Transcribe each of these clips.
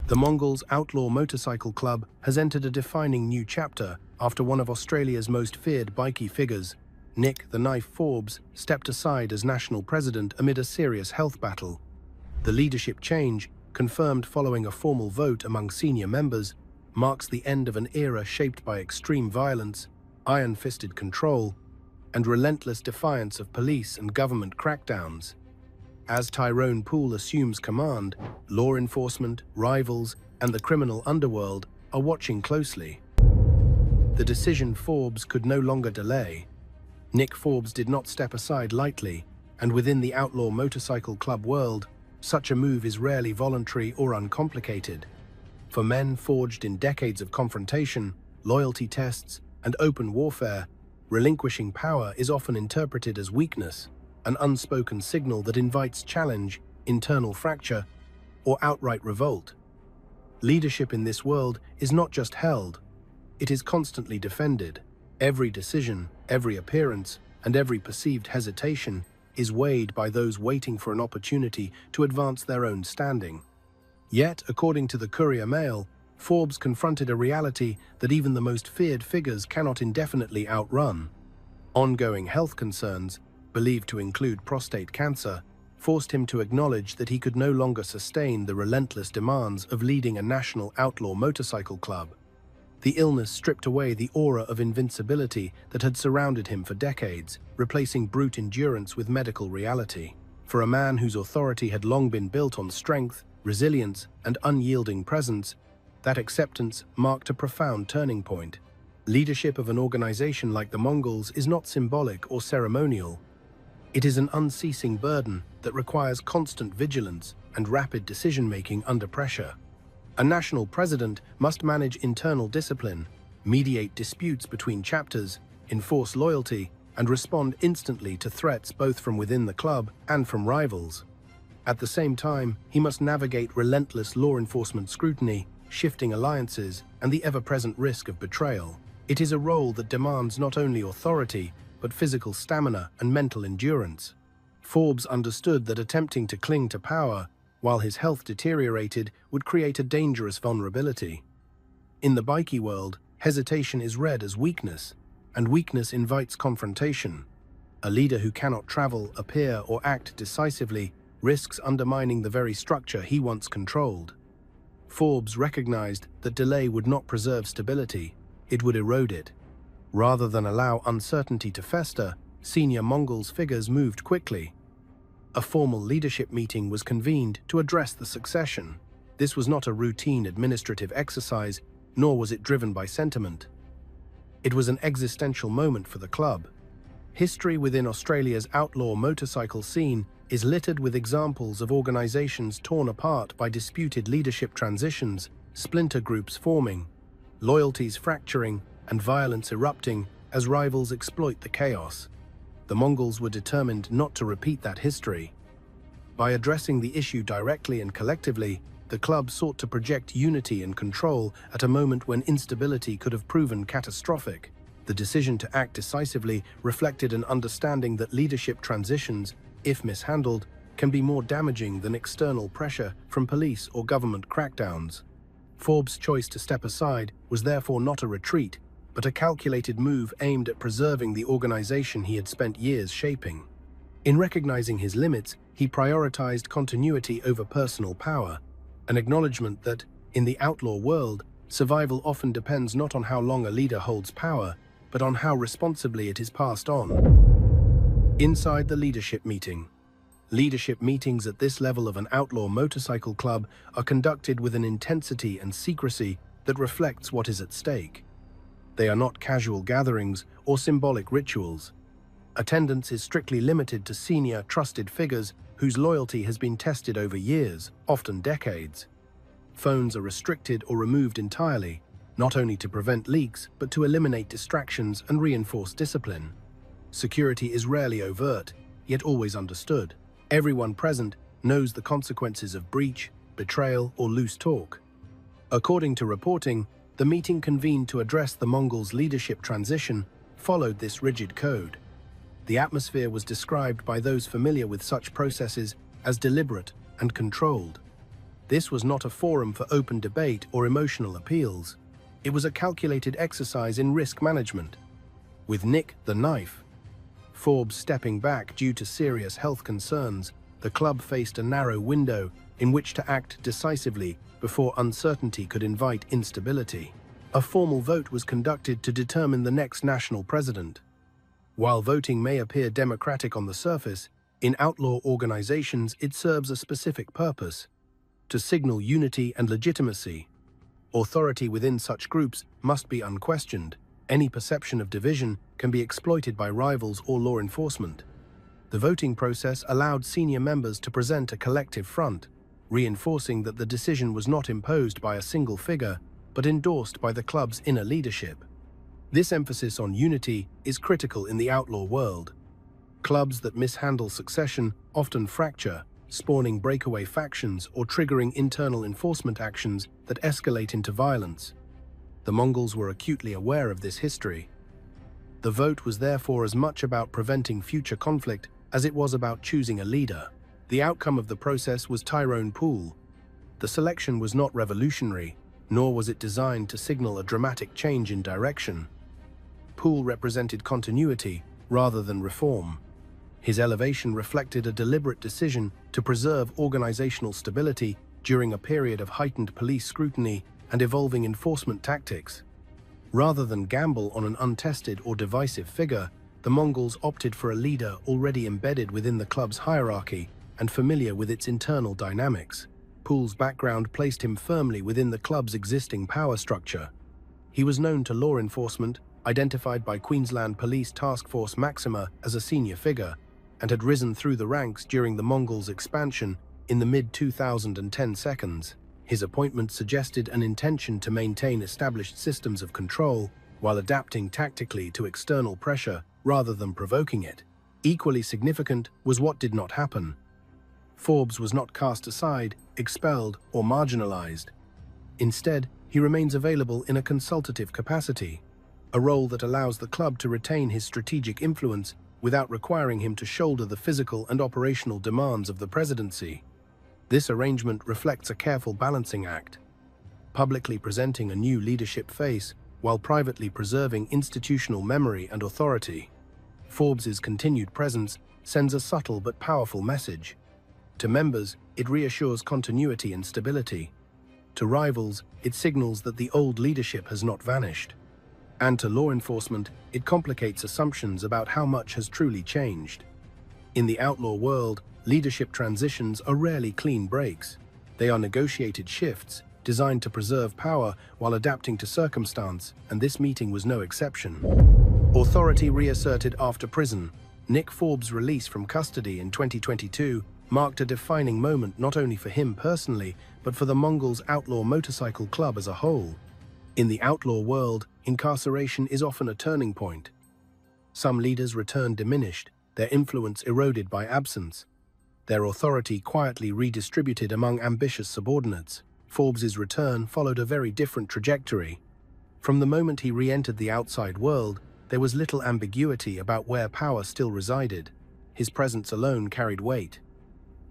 The Mongols Outlaw Motorcycle Club has entered a defining new chapter after one of Australia's most feared bikey figures, Nick "the Knife" Forbes, stepped aside as national president amid a serious health battle. The leadership change, confirmed following a formal vote among senior members, marks the end of an era shaped by extreme violence, iron-fisted control, and relentless defiance of police and government crackdowns. As Tyrone P assumes command, law enforcement, rivals, and the criminal underworld are watching closely. The decision Forbes could no longer delay. Nick Forbes did not step aside lightly, and within the outlaw motorcycle club world, such a move is rarely voluntary or uncomplicated. For men forged in decades of confrontation, loyalty tests, and open warfare, relinquishing power is often interpreted as weakness, an unspoken signal that invites challenge, internal fracture, or outright revolt. Leadership in this world is not just held, it is constantly defended. Every decision, every appearance, and every perceived hesitation is weighed by those waiting for an opportunity to advance their own standing. Yet, according to the Courier Mail, Forbes confronted a reality that even the most feared figures cannot indefinitely outrun. Ongoing health concerns, believed to include prostate cancer, forced him to acknowledge that he could no longer sustain the relentless demands of leading a national outlaw motorcycle club. The illness stripped away the aura of invincibility that had surrounded him for decades, replacing brute endurance with medical reality. For a man whose authority had long been built on strength, resilience, and unyielding presence, that acceptance marked a profound turning point. Leadership of an organization like the Mongols is not symbolic or ceremonial. It is an unceasing burden that requires constant vigilance and rapid decision-making under pressure. A national president must manage internal discipline, mediate disputes between chapters, enforce loyalty, and respond instantly to threats both from within the club and from rivals. At the same time, he must navigate relentless law enforcement scrutiny, shifting alliances, and the ever-present risk of betrayal. It is a role that demands not only authority, but physical stamina and mental endurance. Forbes understood that attempting to cling to power, while his health deteriorated, would create a dangerous vulnerability. In the bikey world, hesitation is read as weakness, and weakness invites confrontation. A leader who cannot travel, appear, or act decisively risks undermining the very structure he once controlled. Forbes recognized that delay would not preserve stability, it would erode it. Rather than allow uncertainty to fester, senior Mongols figures moved quickly. A formal leadership meeting was convened to address the succession. This was not a routine administrative exercise, nor was it driven by sentiment. It was an existential moment for the club. History within Australia's outlaw motorcycle scene is littered with examples of organizations torn apart by disputed leadership transitions, splinter groups forming, loyalties fracturing, and violence erupting as rivals exploit the chaos. The Mongols were determined not to repeat that history. By addressing the issue directly and collectively, the club sought to project unity and control at a moment when instability could have proven catastrophic. The decision to act decisively reflected an understanding that leadership transitions, if mishandled, can be more damaging than external pressure from police or government crackdowns. Forbes' choice to step aside was therefore not a retreat, but a calculated move aimed at preserving the organization he had spent years shaping. In recognizing his limits, he prioritized continuity over personal power, an acknowledgement that, in the outlaw world, survival often depends not on how long a leader holds power, but on how responsibly it is passed on. Inside the leadership meeting. Leadership meetings at this level of an outlaw motorcycle club are conducted with an intensity and secrecy that reflects what is at stake. They are not casual gatherings or symbolic rituals. Attendance is strictly limited to senior, trusted figures whose loyalty has been tested over years, often decades. Phones are restricted or removed entirely, not only to prevent leaks, but to eliminate distractions and reinforce discipline. Security is rarely overt, yet always understood. Everyone present knows the consequences of breach, betrayal, or loose talk. According to reporting, the meeting convened to address the Mongols' leadership transition followed this rigid code. The atmosphere was described by those familiar with such processes as deliberate and controlled. This was not a forum for open debate or emotional appeals. It was a calculated exercise in risk management. With Nick the Knife Forbes stepping back due to serious health concerns, the club faced a narrow window in which to act decisively before uncertainty could invite instability. A formal vote was conducted to determine the next national president. While voting may appear democratic on the surface, in outlaw organizations it serves a specific purpose: to signal unity and legitimacy. Authority within such groups must be unquestioned. Any perception of division can be exploited by rivals or law enforcement. The voting process allowed senior members to present a collective front, reinforcing that the decision was not imposed by a single figure, but endorsed by the club's inner leadership. This emphasis on unity is critical in the outlaw world. Clubs that mishandle succession often fracture, spawning breakaway factions or triggering internal enforcement actions that escalate into violence. The Mongols were acutely aware of this history. The vote was therefore as much about preventing future conflict as it was about choosing a leader. The outcome of the process was Tyrone P. The selection was not revolutionary, nor was it designed to signal a dramatic change in direction. P represented continuity rather than reform. His elevation reflected a deliberate decision to preserve organizational stability during a period of heightened police scrutiny and evolving enforcement tactics. Rather than gamble on an untested or divisive figure, the Mongols opted for a leader already embedded within the club's hierarchy and familiar with its internal dynamics. P's background placed him firmly within the club's existing power structure. He was known to law enforcement, identified by Queensland Police Task Force Maxima as a senior figure, and had risen through the ranks during the Mongols' expansion in the mid-2010 seconds. His appointment suggested an intention to maintain established systems of control while adapting tactically to external pressure rather than provoking it. Equally significant was what did not happen. Forbes was not cast aside, expelled, or marginalized. Instead, he remains available in a consultative capacity, a role that allows the club to retain his strategic influence without requiring him to shoulder the physical and operational demands of the presidency. This arrangement reflects a careful balancing act, publicly presenting a new leadership face while privately preserving institutional memory and authority. Forbes's continued presence sends a subtle but powerful message. To members, it reassures continuity and stability. To rivals, it signals that the old leadership has not vanished. And to law enforcement, it complicates assumptions about how much has truly changed. In the outlaw world, leadership transitions are rarely clean breaks. They are negotiated shifts, designed to preserve power while adapting to circumstance, and this meeting was no exception. Authority reasserted after prison. Nick Forbes' release from custody in 2022 marked a defining moment not only for him personally, but for the Mongols' outlaw motorcycle club as a whole. In the outlaw world, incarceration is often a turning point. Some leaders return diminished, their influence eroded by absence, their authority quietly redistributed among ambitious subordinates. Forbes's return followed a very different trajectory. From the moment he re-entered the outside world, there was little ambiguity about where power still resided. His presence alone carried weight.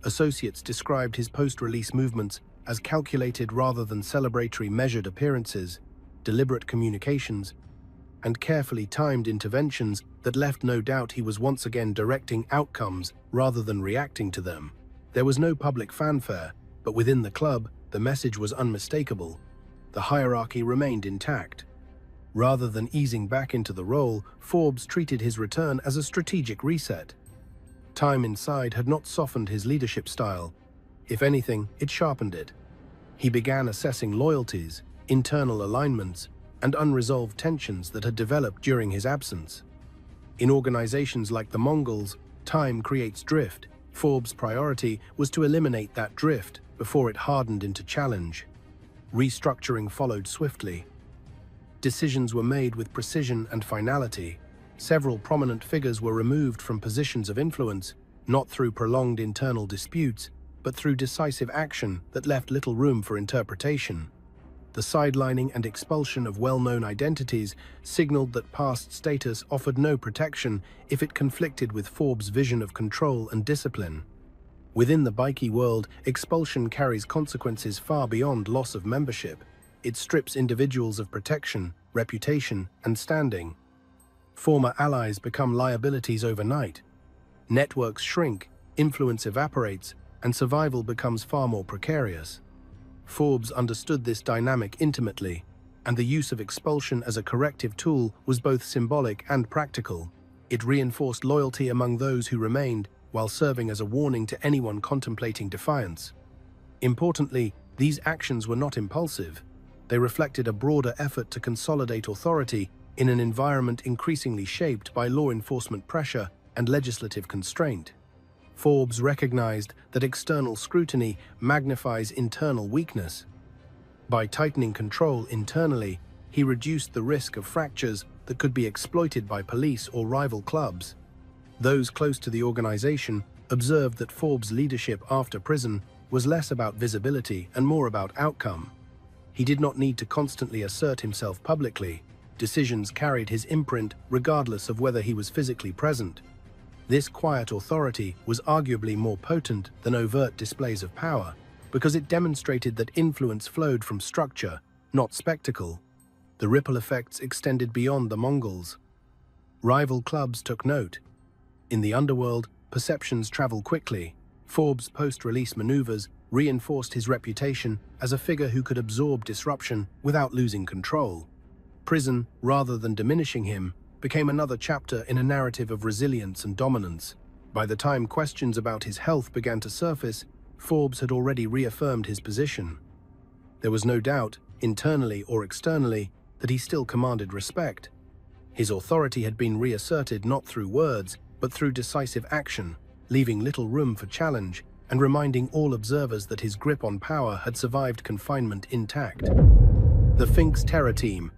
Associates described his post-release movements as calculated rather than celebratory measured appearances, deliberate communications, and carefully timed interventions that left no doubt he was once again directing outcomes rather than reacting to them. There was no public fanfare, but within the club, the message was unmistakable. The hierarchy remained intact. Rather than easing back into the role, Forbes treated his return as a strategic reset. Time inside had not softened his leadership style. If anything, it sharpened it. He began assessing loyalties, internal alignments, and unresolved tensions that had developed during his absence. In organizations like the Mongols, time creates drift. Forbes' priority was to eliminate that drift before it hardened into challenge. Restructuring followed swiftly. Decisions were made with precision and finality. Several prominent figures were removed from positions of influence, not through prolonged internal disputes, but through decisive action that left little room for interpretation. The sidelining and expulsion of well-known identities signaled that past status offered no protection if it conflicted with Forbes' vision of control and discipline. Within the bikie world, expulsion carries consequences far beyond loss of membership. It strips individuals of protection, reputation, and standing. Former allies become liabilities overnight. Networks shrink, influence evaporates, and survival becomes far more precarious. Forbes understood this dynamic intimately, and the use of expulsion as a corrective tool was both symbolic and practical. It reinforced loyalty among those who remained, while serving as a warning to anyone contemplating defiance. Importantly, these actions were not impulsive. They reflected a broader effort to consolidate authority in an environment increasingly shaped by law enforcement pressure and legislative constraint. Forbes recognized that external scrutiny magnifies internal weakness. By tightening control internally, he reduced the risk of fractures that could be exploited by police or rival clubs. Those close to the organization observed that Forbes' leadership after prison was less about visibility and more about outcome. He did not need to constantly assert himself publicly. Decisions carried his imprint regardless of whether he was physically present. This quiet authority was arguably more potent than overt displays of power, because it demonstrated that influence flowed from structure, not spectacle. The ripple effects extended beyond the Mongols. Rival clubs took note. In the underworld, perceptions travel quickly. Forbes' post-release maneuvers reinforced his reputation as a figure who could absorb disruption without losing control. Prison, rather than diminishing him, became another chapter in a narrative of resilience and dominance. By the time questions about his health began to surface, Forbes had already reaffirmed his position. There was no doubt, internally or externally, that he still commanded respect. His authority had been reasserted not through words, but through decisive action, leaving little room for challenge and reminding all observers that his grip on power had survived confinement intact. The Fink's Terror Team,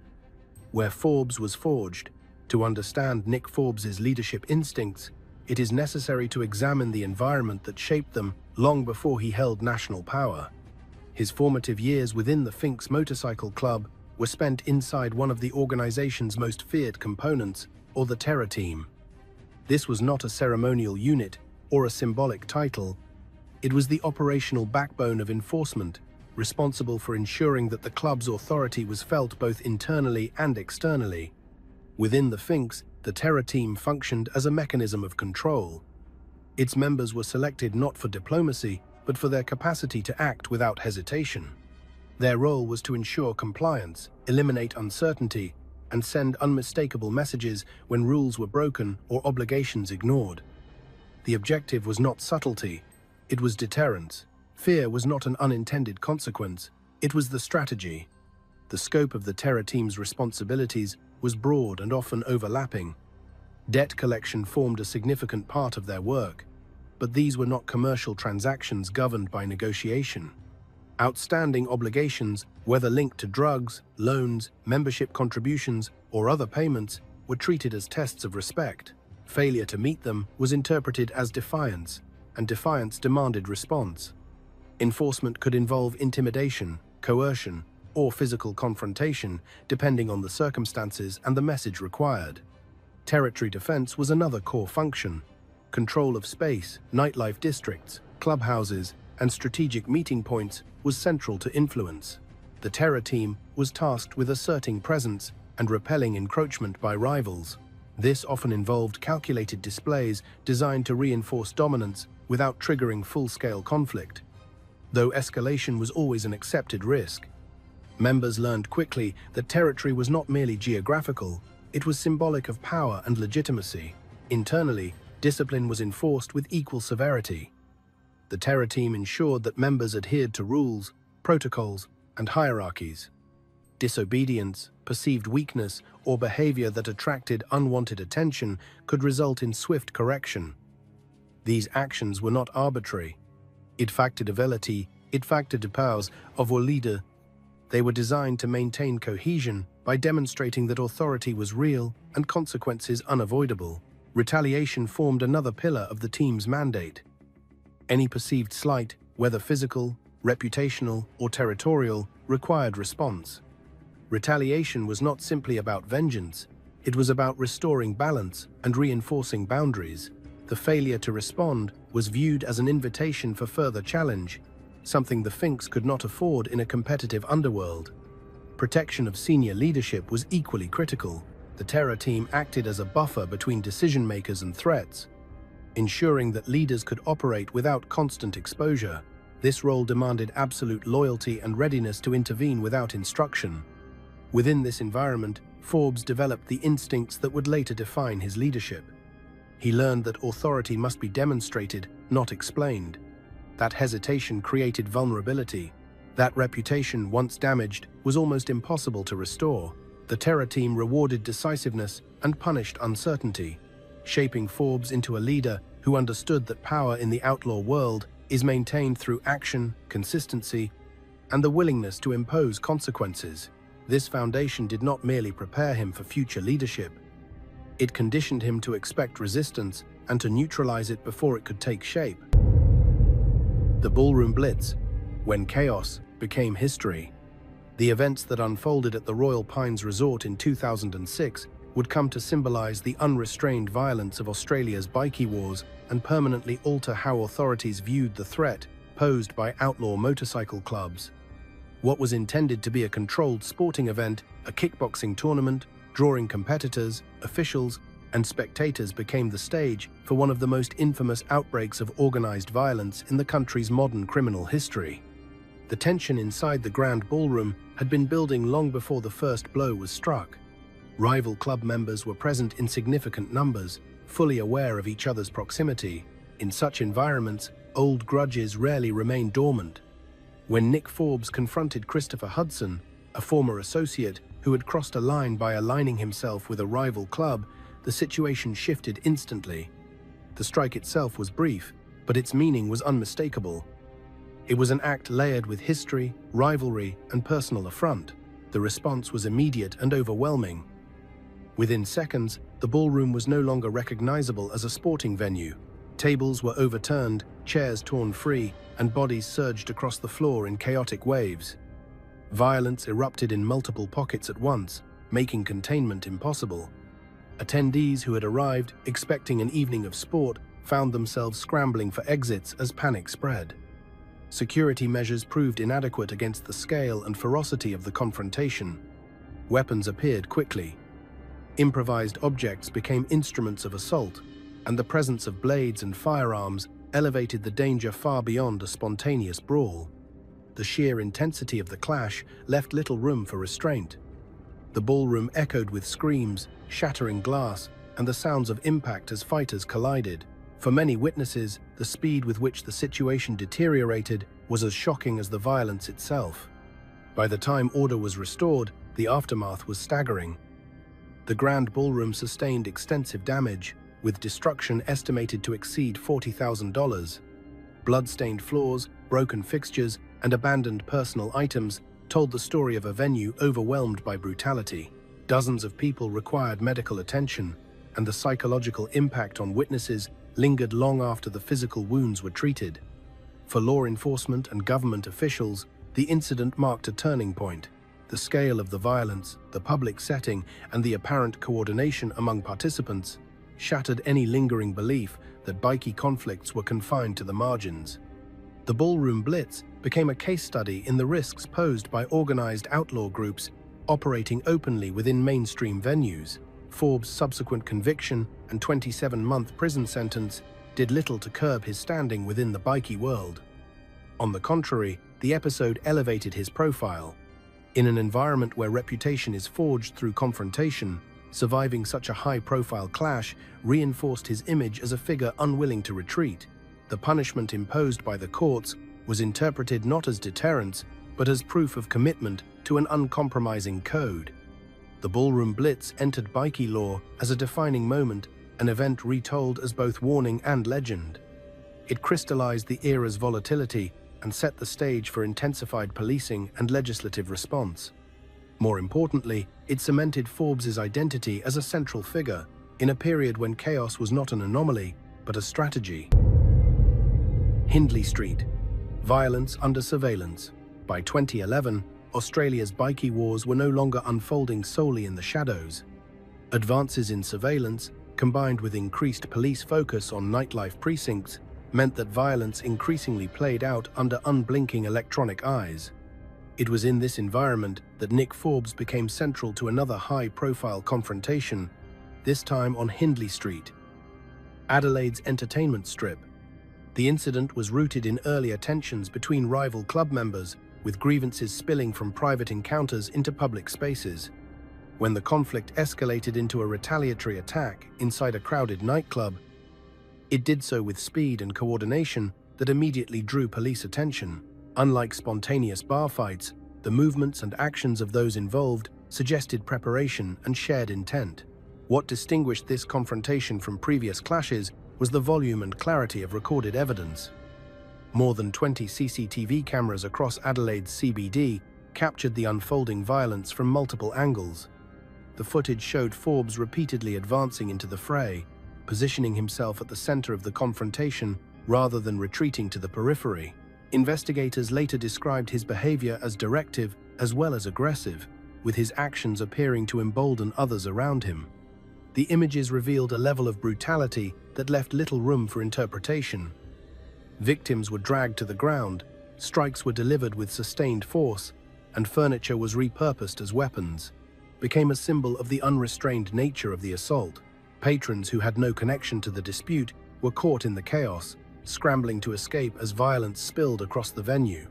where Forbes was forged. To understand Nick Forbes's leadership instincts, it is necessary to examine the environment that shaped them long before he held national power. His formative years within the Fink's Motorcycle Club were spent inside one of the organization's most feared components, or the Terror Team. This was not a ceremonial unit or a symbolic title. It was the operational backbone of enforcement, responsible for ensuring that the club's authority was felt both internally and externally. Within the Finks, the Terror Team functioned as a mechanism of control. Its members were selected not for diplomacy, but for their capacity to act without hesitation. Their role was to ensure compliance, eliminate uncertainty, and send unmistakable messages when rules were broken or obligations ignored. The objective was not subtlety, it was deterrence. Fear was not an unintended consequence, it was the strategy. The scope of the Terror Team's responsibilities was broad and often overlapping. Debt collection formed a significant part of their work, but these were not commercial transactions governed by negotiation. Outstanding obligations, whether linked to drugs, loans, membership contributions, or other payments, were treated as tests of respect. Failure to meet them was interpreted as defiance, and defiance demanded response. Enforcement could involve intimidation, coercion, or physical confrontation, depending on the circumstances and the message required. Territory defense was another core function. Control of space, nightlife districts, clubhouses, and strategic meeting points was central to influence. The Terror Team was tasked with asserting presence and repelling encroachment by rivals. This often involved calculated displays designed to reinforce dominance without triggering full-scale conflict. Though escalation was always an accepted risk, members learned quickly that territory was not merely geographical, it was symbolic of power and legitimacy. Internally, discipline was enforced with equal severity. The Terror Team ensured that members adhered to rules, protocols, and hierarchies. Disobedience, perceived weakness, or behavior that attracted unwanted attention could result in swift correction. These actions were not arbitrary. It factored the powers of a leader. They were designed to maintain cohesion by demonstrating that authority was real and consequences unavoidable. Retaliation formed another pillar of the team's mandate. Any perceived slight, whether physical, reputational, or territorial, required response. Retaliation was not simply about vengeance, it was about restoring balance and reinforcing boundaries. The failure to respond was viewed as an invitation for further challenge, something the Finks could not afford in a competitive underworld. Protection of senior leadership was equally critical. The terror team acted as a buffer between decision-makers and threats, ensuring that leaders could operate without constant exposure. This role demanded absolute loyalty and readiness to intervene without instruction. Within this environment, Forbes developed the instincts that would later define his leadership. He learned that authority must be demonstrated, not explained. That hesitation created vulnerability. That reputation, once damaged, was almost impossible to restore. The terror team rewarded decisiveness and punished uncertainty, shaping Forbes into a leader who understood that power in the outlaw world is maintained through action, consistency, and the willingness to impose consequences. This foundation did not merely prepare him for future leadership. It conditioned him to expect resistance and to neutralize it before it could take shape. The Ballroom Blitz, when chaos became history. The events that unfolded at the Royal Pines Resort in 2006 would come to symbolize the unrestrained violence of Australia's bikie wars and permanently alter how authorities viewed the threat posed by outlaw motorcycle clubs. What was intended to be a controlled sporting event, a kickboxing tournament, drawing competitors, officials, and spectators became the stage for one of the most infamous outbreaks of organized violence in the country's modern criminal history. The tension inside the Grand Ballroom had been building long before the first blow was struck. Rival club members were present in significant numbers, fully aware of each other's proximity. In such environments, old grudges rarely remain dormant. When Nick Forbes confronted Christopher Hudson, a former associate who had crossed a line by aligning himself with a rival club, the situation shifted instantly. The strike itself was brief, but its meaning was unmistakable. It was an act layered with history, rivalry, and personal affront. The response was immediate and overwhelming. Within seconds, the ballroom was no longer recognizable as a sporting venue. Tables were overturned, chairs torn free, and bodies surged across the floor in chaotic waves. Violence erupted in multiple pockets at once, making containment impossible. Attendees who had arrived, expecting an evening of sport, found themselves scrambling for exits as panic spread. Security measures proved inadequate against the scale and ferocity of the confrontation. Weapons appeared quickly. Improvised objects became instruments of assault, and the presence of blades and firearms elevated the danger far beyond a spontaneous brawl. The sheer intensity of the clash left little room for restraint. The ballroom echoed with screams, shattering glass, and the sounds of impact as fighters collided. For many witnesses, the speed with which the situation deteriorated was as shocking as the violence itself. By the time order was restored, the aftermath was staggering. The Grand Ballroom sustained extensive damage, with destruction estimated to exceed $40,000. Blood-stained floors, broken fixtures, and abandoned personal items told the story of a venue overwhelmed by brutality. Dozens of people required medical attention, and the psychological impact on witnesses lingered long after the physical wounds were treated. For law enforcement and government officials, the incident marked a turning point. The scale of the violence, the public setting, and the apparent coordination among participants shattered any lingering belief that bikie conflicts were confined to the margins. The Ballroom Blitz became a case study in the risks posed by organized outlaw groups operating openly within mainstream venues. Forbes' subsequent conviction and 27-month prison sentence did little to curb his standing within the bikie world. On the contrary, the episode elevated his profile. In an environment where reputation is forged through confrontation, surviving such a high-profile clash reinforced his image as a figure unwilling to retreat. The punishment imposed by the courts was interpreted not as deterrence, but as proof of commitment to an uncompromising code. The Ballroom Blitz entered bikie law as a defining moment, an event retold as both warning and legend. It crystallized the era's volatility and set the stage for intensified policing and legislative response. More importantly, it cemented Forbes' identity as a central figure in a period when chaos was not an anomaly, but a strategy. Hindley Street. Violence under surveillance. By 2011, Australia's bikie wars were no longer unfolding solely in the shadows. Advances in surveillance, combined with increased police focus on nightlife precincts, meant that violence increasingly played out under unblinking electronic eyes. It was in this environment that Nick Forbes became central to another high-profile confrontation, this time on Hindley Street, Adelaide's entertainment strip. The incident was rooted in earlier tensions between rival club members, with grievances spilling from private encounters into public spaces. When the conflict escalated into a retaliatory attack inside a crowded nightclub, it did so with speed and coordination that immediately drew police attention. Unlike spontaneous bar fights, the movements and actions of those involved suggested preparation and shared intent. What distinguished this confrontation from previous clashes was the volume and clarity of recorded evidence. More than 20 CCTV cameras across Adelaide's CBD captured the unfolding violence from multiple angles. The footage showed Forbes repeatedly advancing into the fray, positioning himself at the center of the confrontation rather than retreating to the periphery. Investigators later described his behavior as directive as well as aggressive, with his actions appearing to embolden others around him. The images revealed a level of brutality that left little room for interpretation. Victims were dragged to the ground, strikes were delivered with sustained force, and furniture was repurposed as weapons, became a symbol of the unrestrained nature of the assault. Patrons who had no connection to the dispute were caught in the chaos, scrambling to escape as violence spilled across the venue.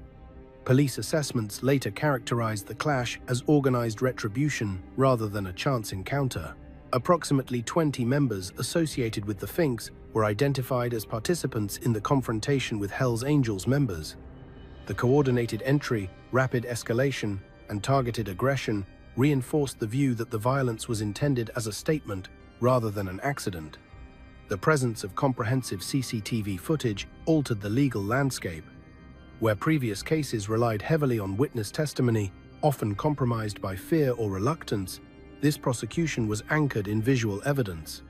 Police assessments later characterized the clash as organized retribution rather than a chance encounter. Approximately 20 members associated with the Finks were identified as participants in the confrontation with Hells Angels members. The coordinated entry, rapid escalation, and targeted aggression reinforced the view that the violence was intended as a statement rather than an accident. The presence of comprehensive CCTV footage altered the legal landscape. Where previous cases relied heavily on witness testimony, often compromised by fear or reluctance, this prosecution was anchored in visual evidence.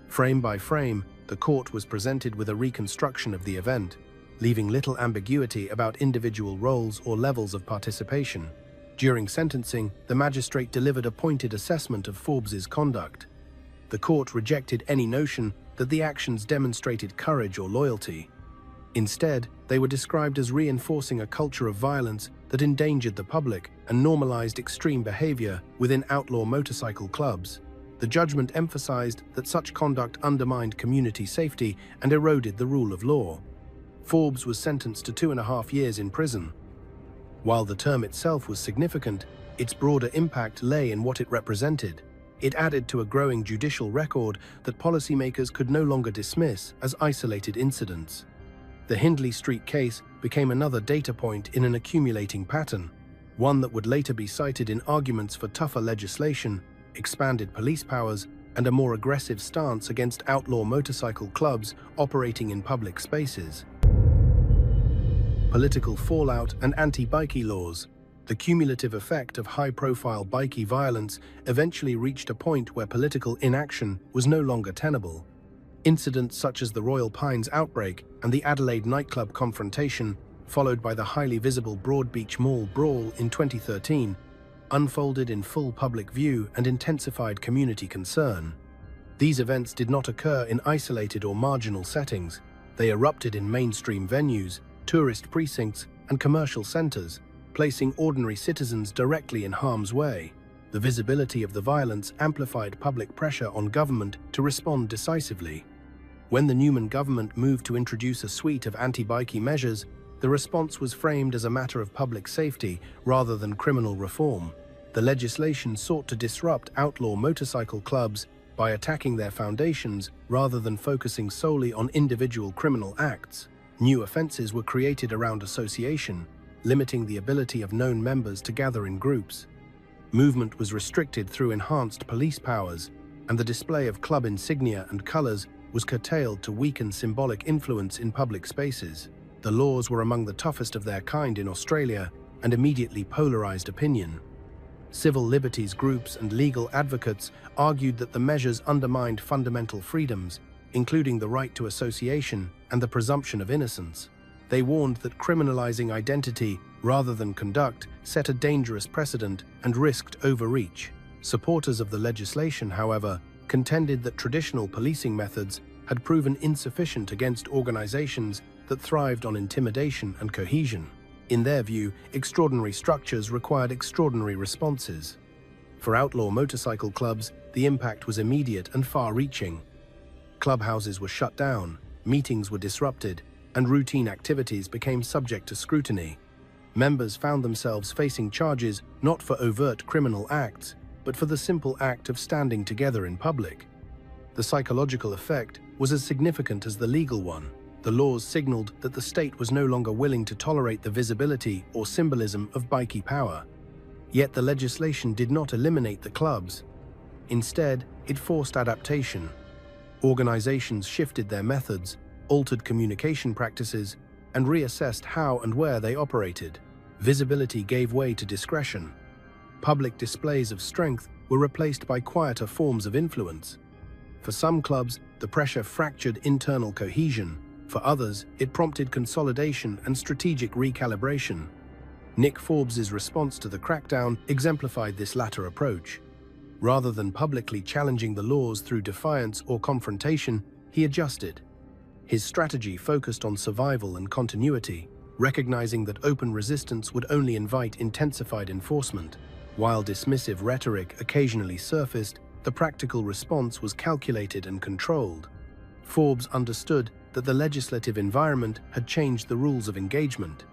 Frame by frame, the court was presented with a reconstruction of the event, leaving little ambiguity about individual roles or levels of participation. During sentencing, the magistrate delivered a pointed assessment of Forbes's conduct. The court rejected any notion that the actions demonstrated courage or loyalty. Instead, they were described as reinforcing a culture of violence that endangered the public and normalized extreme behavior within outlaw motorcycle clubs. The judgment emphasized that such conduct undermined community safety and eroded the rule of law. Forbes was sentenced to 2.5 years in prison. While the term itself was significant, its broader impact lay in what it represented. It added to a growing judicial record that policymakers could no longer dismiss as isolated incidents. The Hindley Street case became another data point in an accumulating pattern, one that would later be cited in arguments for tougher legislation, expanded police powers, and a more aggressive stance against outlaw motorcycle clubs operating in public spaces. Political fallout and anti-bikey laws. The cumulative effect of high-profile bikey violence eventually reached a point where political inaction was no longer tenable. Incidents such as the Royal Pines outbreak and the Adelaide nightclub confrontation, followed by the highly visible Broadbeach Mall brawl in 2013, unfolded in full public view and intensified community concern. These events did not occur in isolated or marginal settings. They erupted in mainstream venues, tourist precincts, and commercial centers, placing ordinary citizens directly in harm's way. The visibility of the violence amplified public pressure on government to respond decisively. When the Newman government moved to introduce a suite of anti-bikey measures, the response was framed as a matter of public safety rather than criminal reform. The legislation sought to disrupt outlaw motorcycle clubs by attacking their foundations rather than focusing solely on individual criminal acts. New offenses were created around association, limiting the ability of known members to gather in groups. Movement was restricted through enhanced police powers, and the display of club insignia and colors was curtailed to weaken symbolic influence in public spaces. The laws were among the toughest of their kind in Australia and immediately polarized opinion. Civil liberties groups and legal advocates argued that the measures undermined fundamental freedoms, including the right to association and the presumption of innocence. They warned that criminalizing identity rather than conduct set a dangerous precedent and risked overreach. Supporters of the legislation, however, contended that traditional policing methods, had proven insufficient against organizations that thrived on intimidation and cohesion. In their view, extraordinary structures required extraordinary responses. For outlaw motorcycle clubs, the impact was immediate and far-reaching. Clubhouses were shut down, meetings were disrupted, and routine activities became subject to scrutiny. Members found themselves facing charges not for overt criminal acts, but for the simple act of standing together in public. The psychological effect was as significant as the legal one. The laws signaled that the state was no longer willing to tolerate the visibility or symbolism of bikey power. Yet the legislation did not eliminate the clubs. Instead, it forced adaptation. Organizations shifted their methods, altered communication practices, and reassessed how and where they operated. Visibility gave way to discretion. Public displays of strength were replaced by quieter forms of influence. For some clubs, the pressure fractured internal cohesion. For others, it prompted consolidation and strategic recalibration. Nick Forbes' response to the crackdown exemplified this latter approach. Rather than publicly challenging the laws through defiance or confrontation, he adjusted. His strategy focused on survival and continuity, recognizing that open resistance would only invite intensified enforcement. While dismissive rhetoric occasionally surfaced, the practical response was calculated and controlled. Forbes understood that the legislative environment had changed the rules of engagement.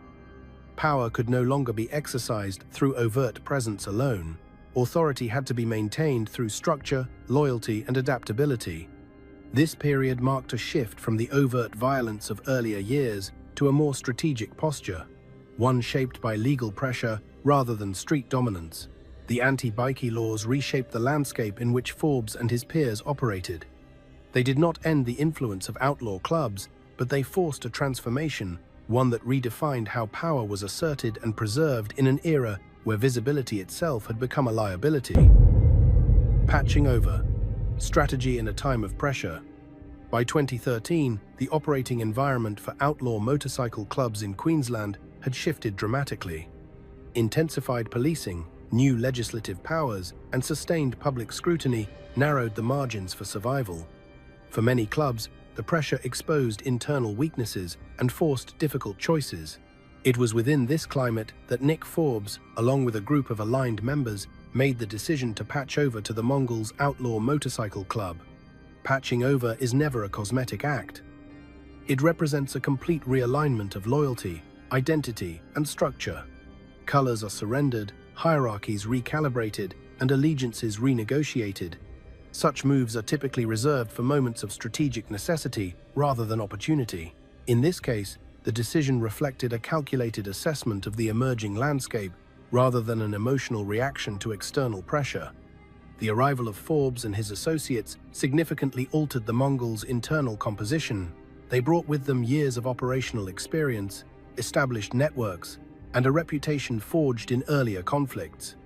Power could no longer be exercised through overt presence alone. Authority had to be maintained through structure, loyalty, and adaptability. This period marked a shift from the overt violence of earlier years to a more strategic posture, one shaped by legal pressure rather than street dominance. The anti-bikey laws reshaped the landscape in which Forbes and his peers operated. They did not end the influence of outlaw clubs, but they forced a transformation, one that redefined how power was asserted and preserved in an era where visibility itself had become a liability. Patching over. Strategy in a time of pressure. By 2013, the operating environment for outlaw motorcycle clubs in Queensland had shifted dramatically. Intensified policing, new legislative powers, and sustained public scrutiny narrowed the margins for survival. For many clubs, the pressure exposed internal weaknesses and forced difficult choices. It was within this climate that Nick Forbes, along with a group of aligned members, made the decision to patch over to the Mongols Outlaw Motorcycle Club. Patching over is never a cosmetic act. It represents a complete realignment of loyalty, identity, and structure. Colors are surrendered, hierarchies recalibrated, and allegiances renegotiated. Such moves are typically reserved for moments of strategic necessity rather than opportunity. In this case, the decision reflected a calculated assessment of the emerging landscape rather than an emotional reaction to external pressure. The arrival of Forbes and his associates significantly altered the Mongols' internal composition. They brought with them years of operational experience, established networks, and a reputation forged in earlier conflicts.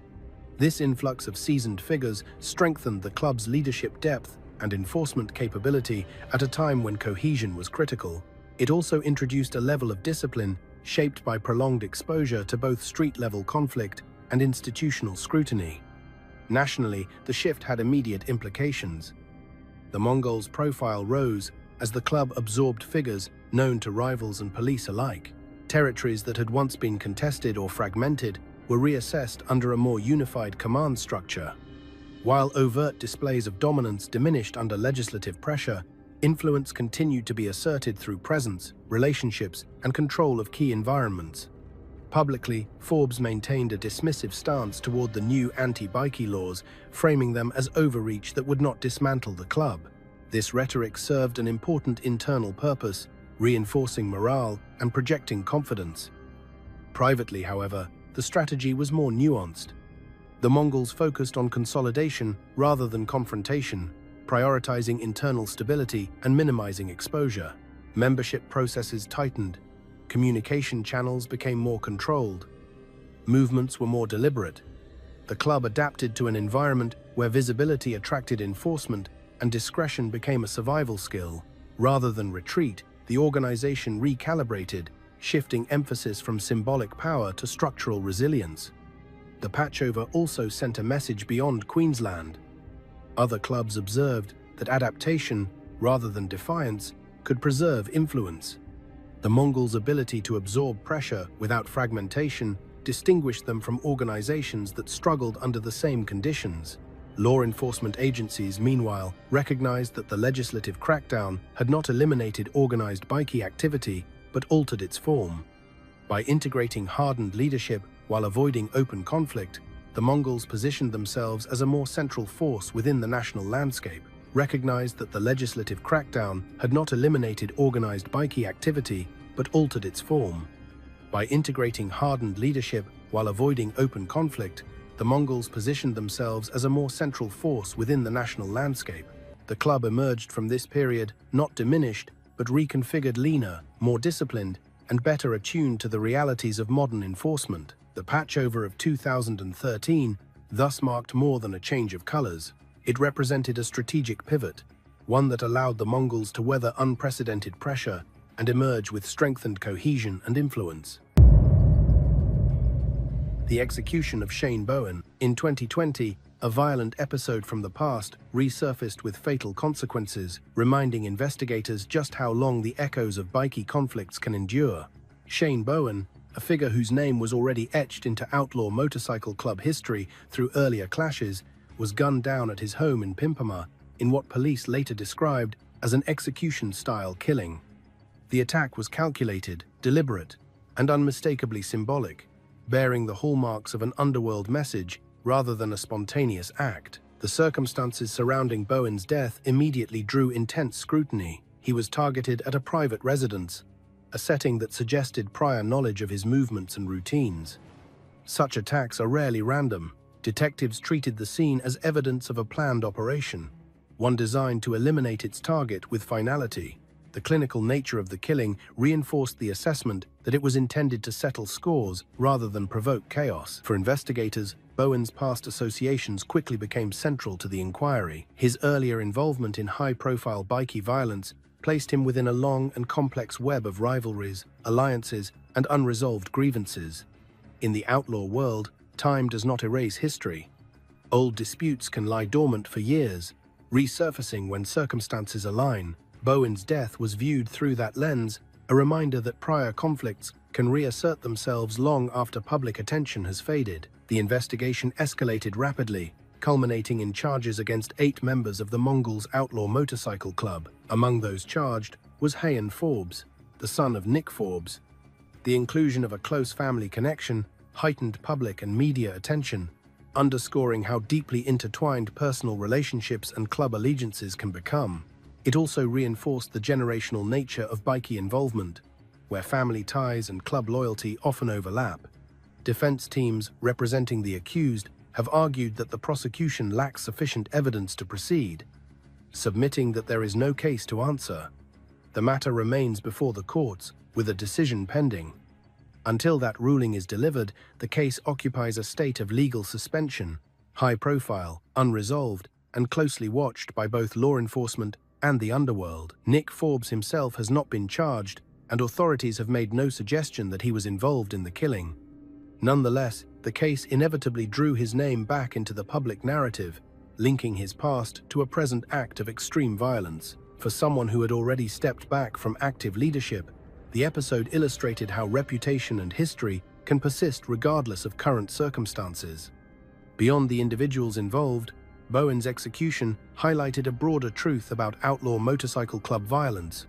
This influx of seasoned figures strengthened the club's leadership depth and enforcement capability at a time when cohesion was critical. It also introduced a level of discipline shaped by prolonged exposure to both street-level conflict and institutional scrutiny. Nationally, the shift had immediate implications. The Mongols' profile rose as the club absorbed figures known to rivals and police alike. Territories that had once been contested or fragmented were reassessed under a more unified command structure. While overt displays of dominance diminished under legislative pressure, influence continued to be asserted through presence, relationships, and control of key environments. Publicly, Forbes maintained a dismissive stance toward the new anti-bikey laws, framing them as overreach that would not dismantle the club. This rhetoric served an important internal purpose, reinforcing morale and projecting confidence. Privately, however, the strategy was more nuanced. The Mongols focused on consolidation rather than confrontation, prioritizing internal stability and minimizing exposure. Membership processes tightened, communication channels became more controlled, movements were more deliberate. The club adapted to an environment where visibility attracted enforcement and discretion became a survival skill. Rather than retreat, the organization recalibrated, shifting emphasis from symbolic power to structural resilience. The patchover also sent a message beyond Queensland. Other clubs observed that adaptation, rather than defiance, could preserve influence. The Mongols' ability to absorb pressure without fragmentation distinguished them from organizations that struggled under the same conditions. Law enforcement agencies, meanwhile, recognized that the legislative crackdown had not eliminated organized bikie activity, but altered its form. By integrating hardened leadership while avoiding open conflict, the Mongols positioned themselves as a more central force within the national landscape, recognized that the legislative crackdown had not eliminated organized bikie activity, but altered its form. By integrating hardened leadership while avoiding open conflict, the Mongols positioned themselves as a more central force within the national landscape. The club emerged from this period not diminished, but reconfigured, leaner, more disciplined, and better attuned to the realities of modern enforcement. The patchover of 2013 thus marked more than a change of colors. It represented a strategic pivot, one that allowed the Mongols to weather unprecedented pressure and emerge with strengthened cohesion and influence. The execution of Shane Bowen. In 2020, a violent episode from the past resurfaced with fatal consequences, reminding investigators just how long the echoes of bikie conflicts can endure. Shane Bowen, a figure whose name was already etched into outlaw motorcycle club history through earlier clashes, was gunned down at his home in Pimpama in what police later described as an execution-style killing. The attack was calculated, deliberate, and unmistakably symbolic, bearing the hallmarks of an underworld message rather than a spontaneous act. The circumstances surrounding Bowen's death immediately drew intense scrutiny. He was targeted at a private residence, a setting that suggested prior knowledge of his movements and routines. Such attacks are rarely random. Detectives treated the scene as evidence of a planned operation, one designed to eliminate its target with finality. The clinical nature of the killing reinforced the assessment that it was intended to settle scores rather than provoke chaos. For investigators, Bowen's past associations quickly became central to the inquiry. His earlier involvement in high-profile bikie violence placed him within a long and complex web of rivalries, alliances, and unresolved grievances. In the outlaw world, time does not erase history. Old disputes can lie dormant for years, resurfacing when circumstances align. Bowen's death was viewed through that lens, a reminder that prior conflicts can reassert themselves long after public attention has faded. The investigation escalated rapidly, culminating in charges against 8 members of the Mongols' outlaw motorcycle club. Among those charged was Forbes, the son of Nick Forbes. The inclusion of a close family connection heightened public and media attention, underscoring how deeply intertwined personal relationships and club allegiances can become. It also reinforced the generational nature of bikie involvement, where family ties and club loyalty often overlap. Defense teams representing the accused have argued that the prosecution lacks sufficient evidence to proceed, submitting that there is no case to answer. The matter remains before the courts, with a decision pending. Until that ruling is delivered, the case occupies a state of legal suspension, high-profile, unresolved, and closely watched by both law enforcement and the underworld. Nick Forbes himself has not been charged, and authorities have made no suggestion that he was involved in the killing. Nonetheless, the case inevitably drew his name back into the public narrative, linking his past to a present act of extreme violence. For someone who had already stepped back from active leadership, the episode illustrated how reputation and history can persist regardless of current circumstances. Beyond the individuals involved, Bowen's execution highlighted a broader truth about outlaw motorcycle club violence.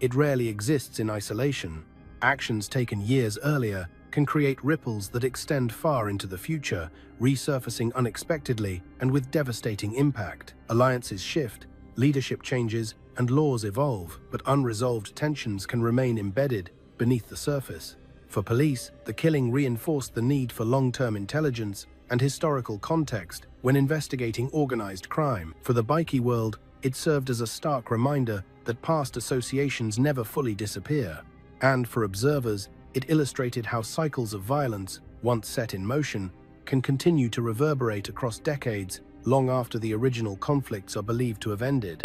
It rarely exists in isolation. Actions taken years earlier can create ripples that extend far into the future, resurfacing unexpectedly and with devastating impact. Alliances shift, leadership changes, and laws evolve, but unresolved tensions can remain embedded beneath the surface. For police, the killing reinforced the need for long-term intelligence and historical context when investigating organized crime. For the bikie world, it served as a stark reminder that past associations never fully disappear. And for observers, it illustrated how cycles of violence, once set in motion, can continue to reverberate across decades, long after the original conflicts are believed to have ended.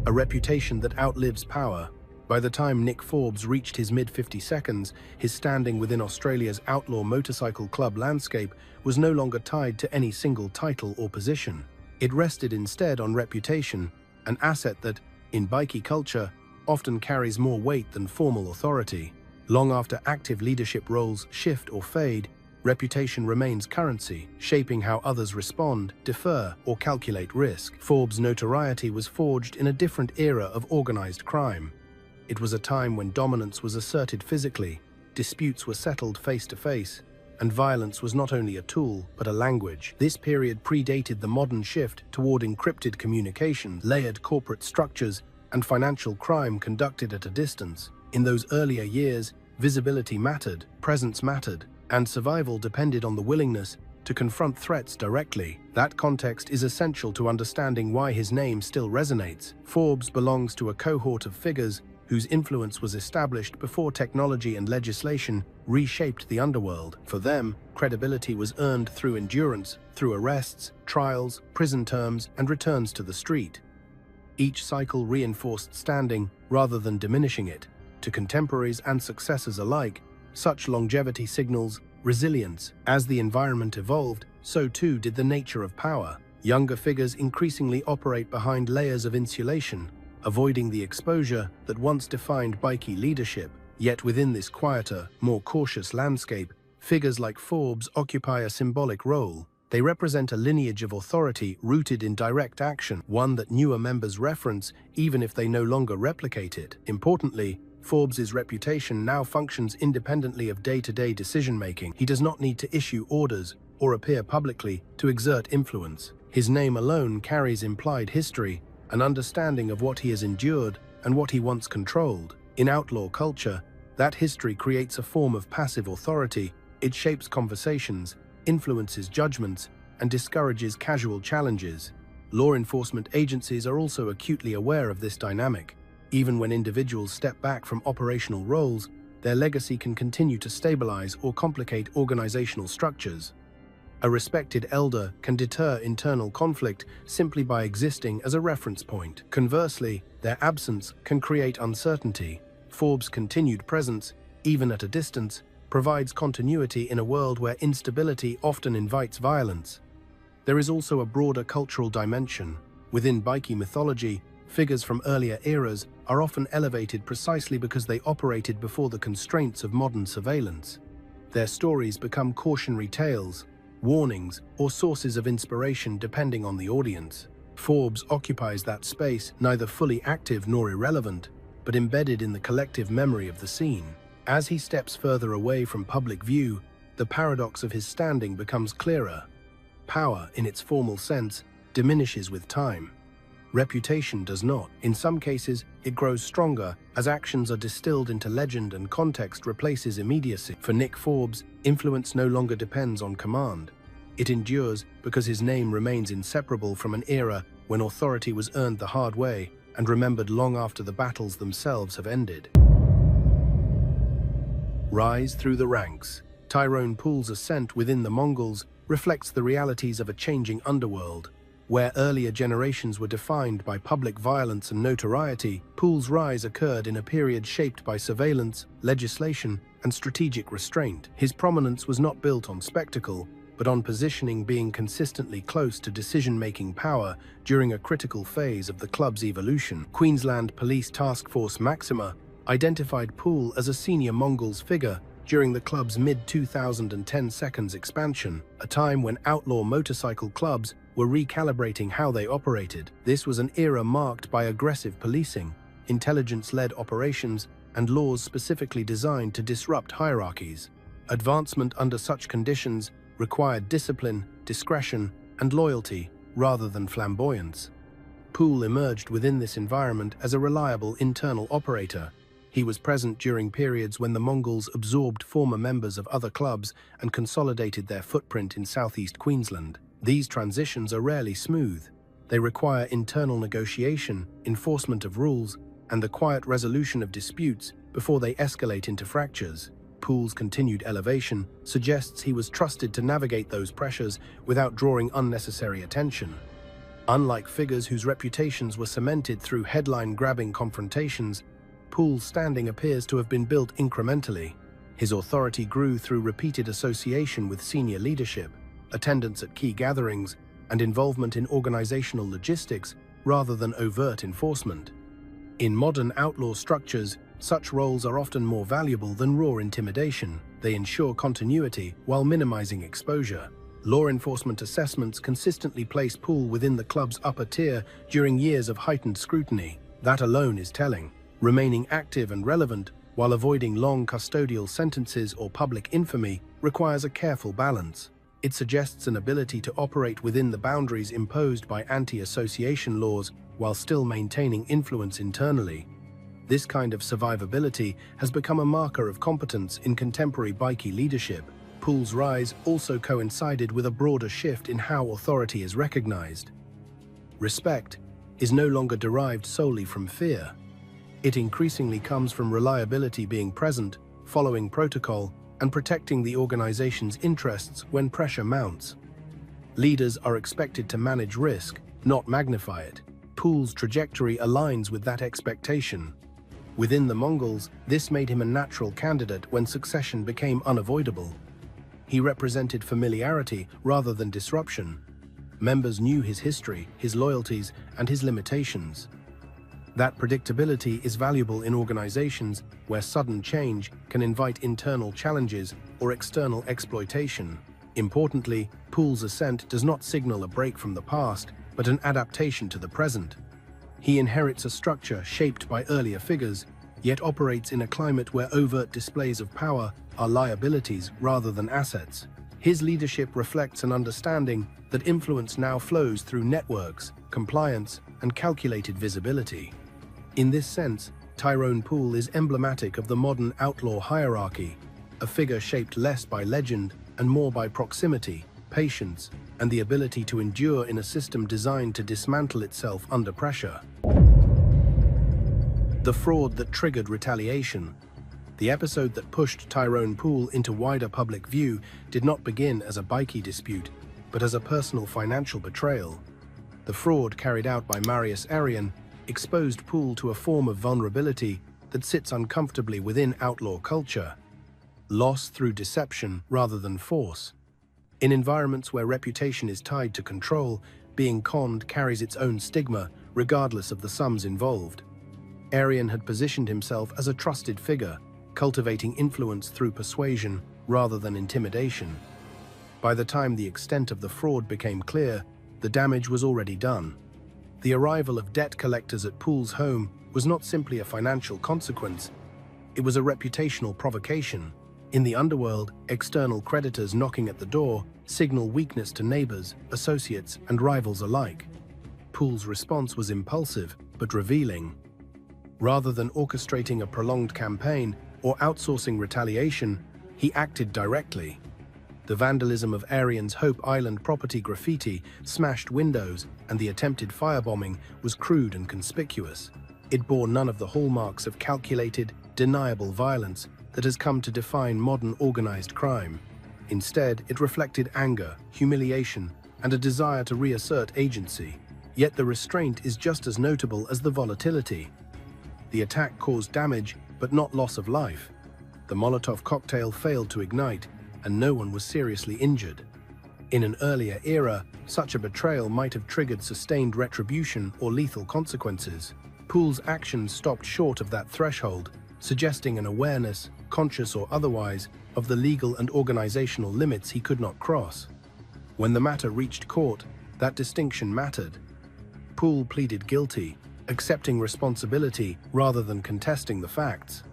A reputation that outlives power. By the time Nick Forbes reached his mid-52s, his standing within Australia's outlaw motorcycle club landscape was no longer tied to any single title or position. It rested instead on reputation, an asset that, in bikie culture, often carries more weight than formal authority. Long after active leadership roles shift or fade, reputation remains currency, shaping how others respond, defer, or calculate risk. Forbes' notoriety was forged in a different era of organized crime. It was a time when dominance was asserted physically, disputes were settled face-to-face, and violence was not only a tool, but a language. This period predated the modern shift toward encrypted communication, layered corporate structures, and financial crime conducted at a distance. In those earlier years, visibility mattered, presence mattered, and survival depended on the willingness to confront threats directly. That context is essential to understanding why his name still resonates. Forbes belongs to a cohort of figures whose influence was established before technology and legislation reshaped the underworld. For them, credibility was earned through endurance, through arrests, trials, prison terms, and returns to the street. Each cycle reinforced standing rather than diminishing it. To contemporaries and successors alike, such longevity signals resilience. As the environment evolved, so too did the nature of power. Younger figures increasingly operate behind layers of insulation, avoiding the exposure that once defined bikie leadership. Yet within this quieter, more cautious landscape, figures like Forbes occupy a symbolic role. They represent a lineage of authority rooted in direct action, one that newer members reference even if they no longer replicate it. Importantly, Forbes' reputation now functions independently of day-to-day decision-making. He does not need to issue orders or appear publicly to exert influence. His name alone carries implied history, an understanding of what he has endured and what he once controlled. In outlaw culture, that history creates a form of passive authority. It shapes conversations, influences judgments, and discourages casual challenges. Law enforcement agencies are also acutely aware of this dynamic. Even when individuals step back from operational roles, their legacy can continue to stabilize or complicate organizational structures. A respected elder can deter internal conflict simply by existing as a reference point. Conversely, their absence can create uncertainty. Forbes' continued presence, even at a distance, provides continuity in a world where instability often invites violence. There is also a broader cultural dimension. Within bikie mythology, figures from earlier eras are often elevated precisely because they operated before the constraints of modern surveillance. Their stories become cautionary tales, warnings, or sources of inspiration depending on the audience. Forbes occupies that space, neither fully active nor irrelevant, but embedded in the collective memory of the scene. As he steps further away from public view, the paradox of his standing becomes clearer. Power, in its formal sense, diminishes with time. Reputation does not. In some cases, it grows stronger as actions are distilled into legend and context replaces immediacy. For Nick Forbes, influence no longer depends on command. It endures because his name remains inseparable from an era when authority was earned the hard way and remembered long after the battles themselves have ended. Rise through the ranks. Tyrone P's ascent within the Mongols reflects the realities of a changing underworld. Where earlier generations were defined by public violence and notoriety, P's rise occurred in a period shaped by surveillance, legislation, and strategic restraint. His prominence was not built on spectacle, but on positioning, being consistently close to decision-making power during a critical phase of the club's evolution. Queensland Police Task Force Maxima identified Poole as a senior Mongols figure during the club's mid-2010 seconds expansion, a time when outlaw motorcycle clubs were recalibrating how they operated. This was an era marked by aggressive policing, intelligence-led operations, and laws specifically designed to disrupt hierarchies. Advancement under such conditions required discipline, discretion, and loyalty rather than flamboyance. Poole emerged within this environment as a reliable internal operator. He was present during periods when the Mongols absorbed former members of other clubs and consolidated their footprint in southeast Queensland. These transitions are rarely smooth. They require internal negotiation, enforcement of rules, and the quiet resolution of disputes before they escalate into fractures. Poole's continued elevation suggests he was trusted to navigate those pressures without drawing unnecessary attention. Unlike figures whose reputations were cemented through headline-grabbing confrontations, Poole's standing appears to have been built incrementally. His authority grew through repeated association with senior leadership, attendance at key gatherings, and involvement in organizational logistics rather than overt enforcement. In modern outlaw structures, such roles are often more valuable than raw intimidation. They ensure continuity while minimizing exposure. Law enforcement assessments consistently place Poole within the club's upper tier during years of heightened scrutiny. That alone is telling. Remaining active and relevant while avoiding long custodial sentences or public infamy requires a careful balance. It suggests an ability to operate within the boundaries imposed by anti-association laws while still maintaining influence internally. This kind of survivability has become a marker of competence in contemporary bikie leadership. Poole's rise also coincided with a broader shift in how authority is recognized. Respect is no longer derived solely from fear. It increasingly comes from reliability being present, following protocol, and protecting the organization's interests when pressure mounts. Leaders are expected to manage risk, not magnify it. Poole's trajectory aligns with that expectation. Within the Mongols, this made him a natural candidate when succession became unavoidable. He represented familiarity rather than disruption. Members knew his history, his loyalties, and his limitations. That predictability is valuable in organizations where sudden change can invite internal challenges or external exploitation. Importantly, Poole's ascent does not signal a break from the past, but an adaptation to the present. He inherits a structure shaped by earlier figures, yet operates in a climate where overt displays of power are liabilities rather than assets. His leadership reflects an understanding that influence now flows through networks, compliance, and calculated visibility. In this sense, Tyrone Poole is emblematic of the modern outlaw hierarchy, a figure shaped less by legend and more by proximity, patience, and the ability to endure in a system designed to dismantle itself under pressure. The fraud that triggered retaliation. The episode that pushed Tyrone Poole into wider public view did not begin as a bikie dispute, but as a personal financial betrayal. The fraud carried out by Marius Arian exposed Poole to a form of vulnerability that sits uncomfortably within outlaw culture. Loss through deception rather than force. In environments where reputation is tied to control, being conned carries its own stigma, regardless of the sums involved. Arian had positioned himself as a trusted figure, cultivating influence through persuasion rather than intimidation. By the time the extent of the fraud became clear, the damage was already done. The arrival of debt collectors at Poole's home was not simply a financial consequence, it was a reputational provocation. In the underworld, external creditors knocking at the door signal weakness to neighbors, associates, and rivals alike. Poole's response was impulsive, but revealing. Rather than orchestrating a prolonged campaign or outsourcing retaliation, he acted directly. The vandalism of Arian's Hope Island property graffiti, smashed windows, and the attempted firebombing was crude and conspicuous. It bore none of the hallmarks of calculated, deniable violence that has come to define modern organized crime. Instead, it reflected anger, humiliation, and a desire to reassert agency. Yet the restraint is just as notable as the volatility. The attack caused damage, but not loss of life. The Molotov cocktail failed to ignite, and no one was seriously injured. In an earlier era, such a betrayal might have triggered sustained retribution or lethal consequences. Poole's actions stopped short of that threshold, suggesting an awareness, conscious or otherwise, of the legal and organizational limits he could not cross. When the matter reached court, that distinction mattered. Poole pleaded guilty, accepting responsibility rather than contesting the facts.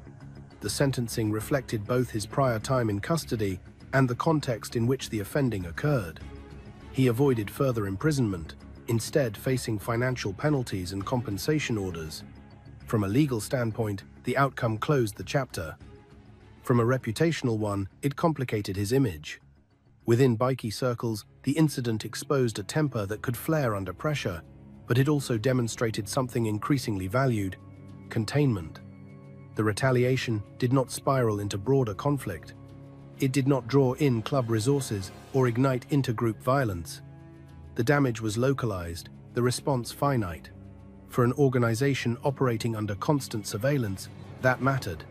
The sentencing reflected both his prior time in custody and the context in which the offending occurred. He avoided further imprisonment, instead facing financial penalties and compensation orders. From a legal standpoint, the outcome closed the chapter. From a reputational one, it complicated his image. Within bikie circles, the incident exposed a temper that could flare under pressure, but it also demonstrated something increasingly valued: containment. The retaliation did not spiral into broader conflict. It did not draw in club resources or ignite intergroup violence. The damage was localized, the response finite. For an organization operating under constant surveillance, that mattered.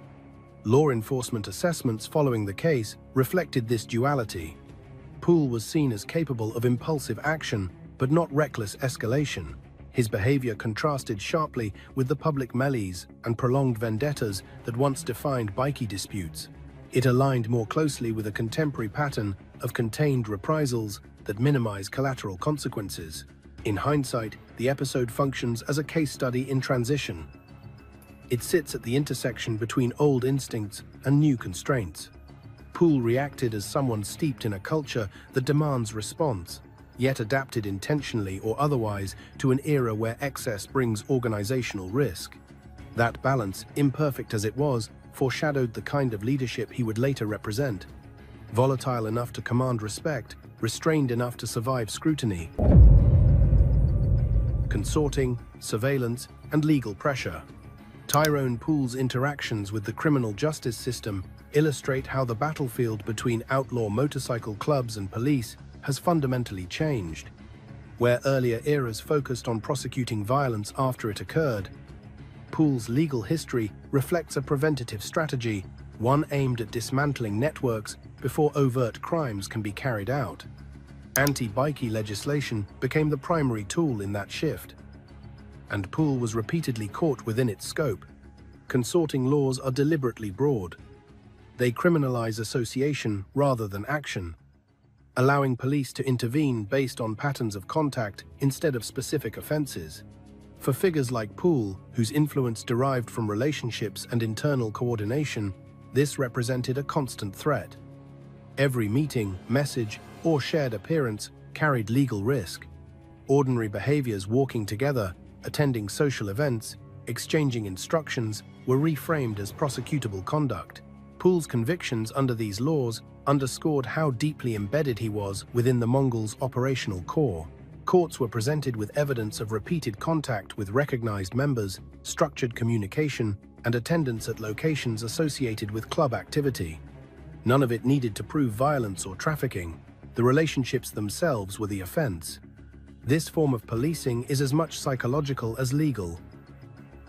Law enforcement assessments following the case reflected this duality. Poole was seen as capable of impulsive action, but not reckless escalation. His behavior contrasted sharply with the public melees and prolonged vendettas that once defined bikie disputes. It aligned more closely with a contemporary pattern of contained reprisals that minimize collateral consequences. In hindsight, the episode functions as a case study in transition. It sits at the intersection between old instincts and new constraints. Poole reacted as someone steeped in a culture that demands response, yet adapted intentionally or otherwise to an era where excess brings organizational risk. That balance, imperfect as it was, foreshadowed the kind of leadership he would later represent. Volatile enough to command respect, restrained enough to survive scrutiny. Consorting, surveillance, and legal pressure. Tyrone Poole's interactions with the criminal justice system illustrate how the battlefield between outlaw motorcycle clubs and police has fundamentally changed. Where earlier eras focused on prosecuting violence after it occurred, Poole's legal history reflects a preventative strategy, one aimed at dismantling networks before overt crimes can be carried out. Anti-bikey legislation became the primary tool in that shift, and Poole was repeatedly caught within its scope. Consorting laws are deliberately broad. They criminalize association rather than action, allowing police to intervene based on patterns of contact instead of specific offenses. For figures like Poole, whose influence derived from relationships and internal coordination, this represented a constant threat. Every meeting, message, or shared appearance carried legal risk. Ordinary behaviors, walking together, attending social events, exchanging instructions, were reframed as prosecutable conduct. Poole's convictions under these laws underscored how deeply embedded he was within the Mongols' operational core. Courts were presented with evidence of repeated contact with recognized members, structured communication, and attendance at locations associated with club activity. None of it needed to prove violence or trafficking. The relationships themselves were the offense. This form of policing is as much psychological as legal.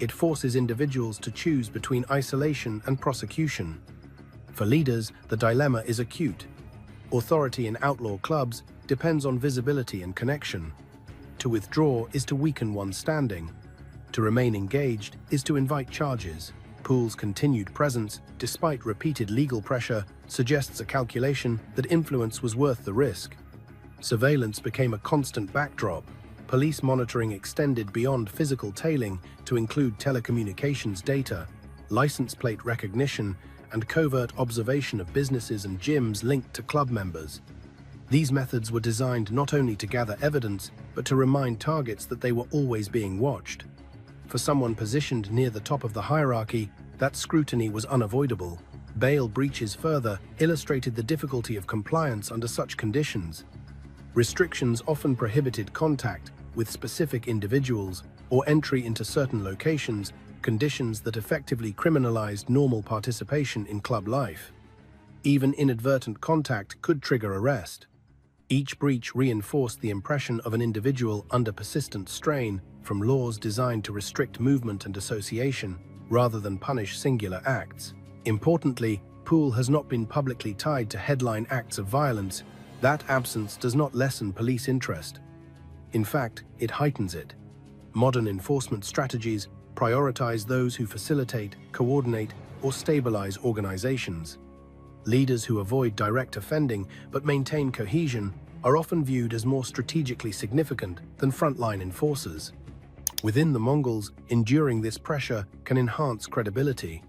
It forces individuals to choose between isolation and prosecution. For leaders, the dilemma is acute. Authority in outlaw clubs depends on visibility and connection. To withdraw is to weaken one's standing. To remain engaged is to invite charges. Poole's continued presence, despite repeated legal pressure, suggests a calculation that influence was worth the risk. Surveillance became a constant backdrop. Police monitoring extended beyond physical tailing to include telecommunications data, license plate recognition, and covert observation of businesses and gyms linked to club members. These methods were designed not only to gather evidence, but to remind targets that they were always being watched. For someone positioned near the top of the hierarchy, that scrutiny was unavoidable. Bail breaches further illustrated the difficulty of compliance under such conditions. Restrictions often prohibited contact with specific individuals or entry into certain locations, conditions that effectively criminalized normal participation in club life. Even inadvertent contact could trigger arrest. Each breach reinforced the impression of an individual under persistent strain from laws designed to restrict movement and association rather than punish singular acts. Importantly, Poole has not been publicly tied to headline acts of violence. That absence does not lessen police interest. In fact, it heightens it. Modern enforcement strategies prioritize those who facilitate, coordinate, or stabilize organizations. Leaders who avoid direct offending but maintain cohesion are often viewed as more strategically significant than frontline enforcers. Within the Mongols, enduring this pressure can enhance credibility.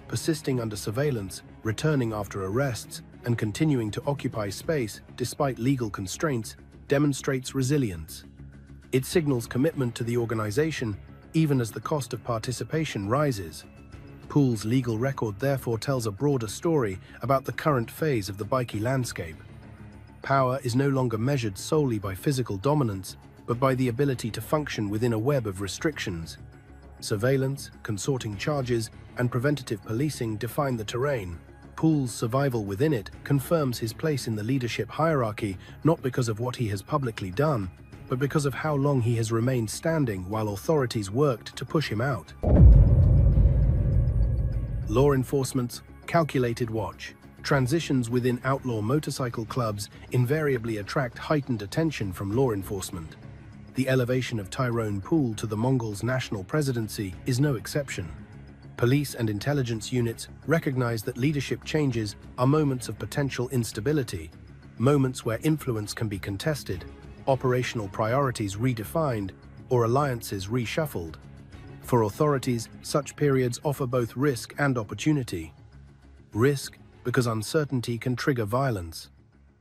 Persisting under surveillance, returning after arrests, and continuing to occupy space despite legal constraints demonstrates resilience. It signals commitment to the organization even as the cost of participation rises. Poole's legal record therefore tells a broader story about the current phase of the bikie landscape. Power is no longer measured solely by physical dominance, but by the ability to function within a web of restrictions. Surveillance, consorting charges, and preventative policing define the terrain. Poole's survival within it confirms his place in the leadership hierarchy not because of what he has publicly done, but because of how long he has remained standing while authorities worked to push him out. Law enforcement's calculated watch. Transitions within outlaw motorcycle clubs invariably attract heightened attention from law enforcement. The elevation of Tyrone P to the Mongols' national presidency is no exception. Police and intelligence units recognize that leadership changes are moments of potential instability, moments where influence can be contested, operational priorities redefined, or alliances reshuffled. For authorities, such periods offer both risk and opportunity. Risk, because uncertainty can trigger violence.